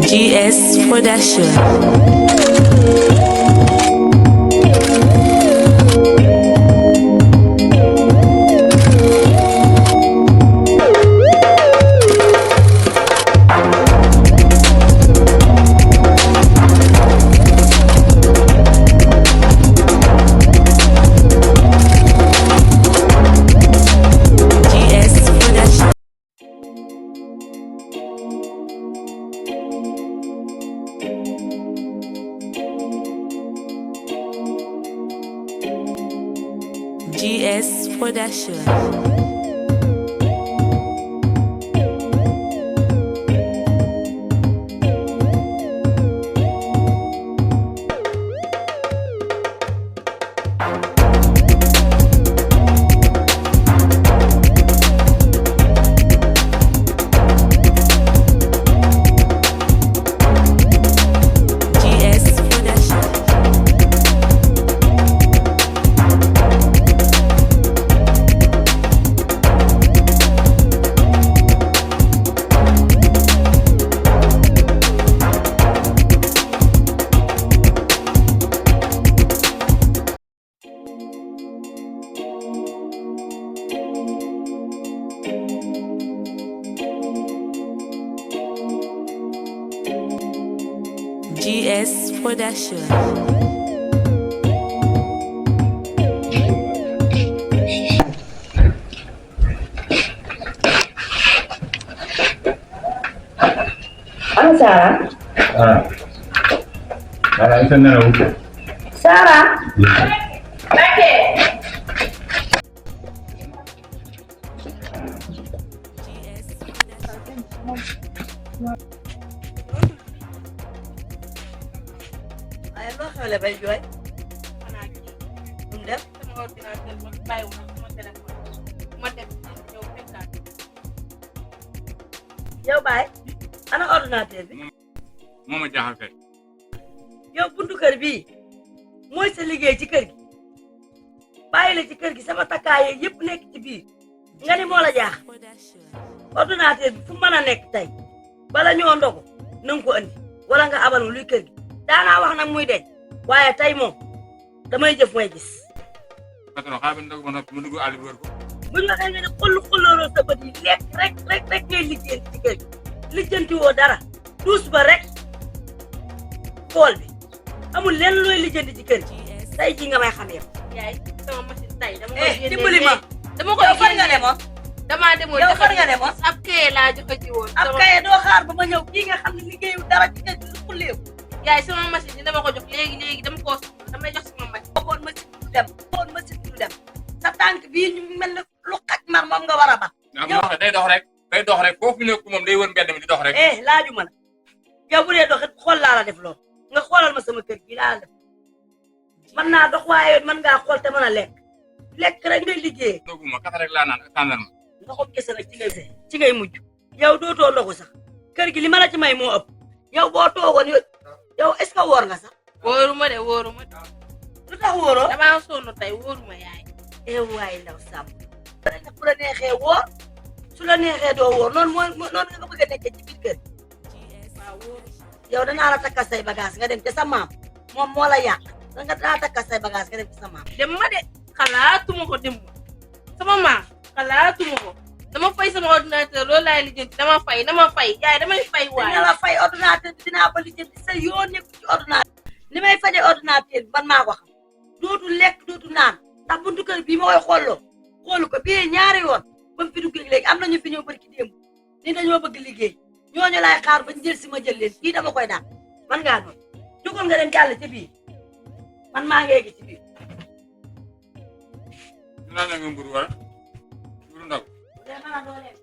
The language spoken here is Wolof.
GS Production. GS Production. GS Production. Ana Sarah. Sarah itu nana Sarah. Oke. Ayo xewle bay jooy. xanaa kii Dum def. sama ordinateur ma bàyyi wu sama téléphone ma dem ñëw fekkaat Yow baay. Ana ordinateur bi. moo ma jaaxal kay. Yow buntu kër bii mooy sa liggéey ci kër gi. Bàyyi la ci kër gi sama takkaay yëpp nekk ci biir. Nga ni moo la jaax. Ordinateur bi fu mën a nekk tey. Bala ñoo ndogu na nga ko andi wala nga abal luy kër gi. Daanaa wax nag muy deñ waaye tey moom damay jëf mooy gis. patron xaaral ba ndogu ma noppi ma dugg àll bi wër ko. buñ waxee nga ne xullooloo sa bët yi lekk rek ngay liggéey ci kër gi. lijjanti woo dara duus ba rek tool bi amul lenn looy lijjanti ci kër gi tey jii nga may xamee ko. yaay sama machine tay dama koy génne dimbali ma. dama koy yow fan nga demoon. damaa demoon yow fan nga demoon. ab kaye laa joxe ji woon ab kaye doo xaar ba ma ñëw kii nga xam ne liggéeyu dara ci kër gi lu xulleeku. yaay sama machine yi dama ko jox léegi dama koo soxla damay jox sama machine waxoon ma si du dem sa tànk bii ñu mel ne lu xaj mar moom nga war a ba. yow day dox rek foofu nekk moom day wër mbedd mi di dox rek. laaju ma la yow bu dee doxit xool laa la def lool nga xoolal ma sama kër gi laa la def mën naa dox waaye mën ngaa xool te mën a lekk rek ngay liggéeyee. ndogu ma kata rek laa naan ak tàndarma. ndoxum kese nag ci ngay mujj yow dootoo ndogu sax kër gi li ma la ci may moo ëpp yow boo toogoon yow est ce que woor nga sax. wóoruma lu tax wóoroo. damaa sonn tey wóoruma yaay. waaye ndaw sàmm. bu la neexee woor su la neexee doo woor noonu nga bëgg a nekkee ci biir kër waaw wóoru yow danaa la takkal say bagage nga dem ca sa maam moom moo la yàq danaa takkal say bagage nga dem ca sa maam. dem ma de xalaatuma ko dem sama maam xalaatuma ko dama fay sama ordinateur loolu laay lijjanti dama fay yaay damay fay waaye. dina la fay ordinateur bi dinaa ko lijjanti sa yoon nekku ci ordinateur ni may faje ordinateur bi man maa ko xam dootu lekk dootu naan ndax buntu kër bii ma koy xoolu ko bii ñaari yoon ba mu fi dugg léegi am nañu fi ñëw bari ci démb ni dañoo bëgg liggéey ñooñu laay xaar bañ jël si ma jël leen kii dama koy daan man ngaa noonu jógal nga dem jàll ca biir man maa ngi egg ci biir. dinaa la nga mburu wala mburu ndaw. bu dee mën a doo leen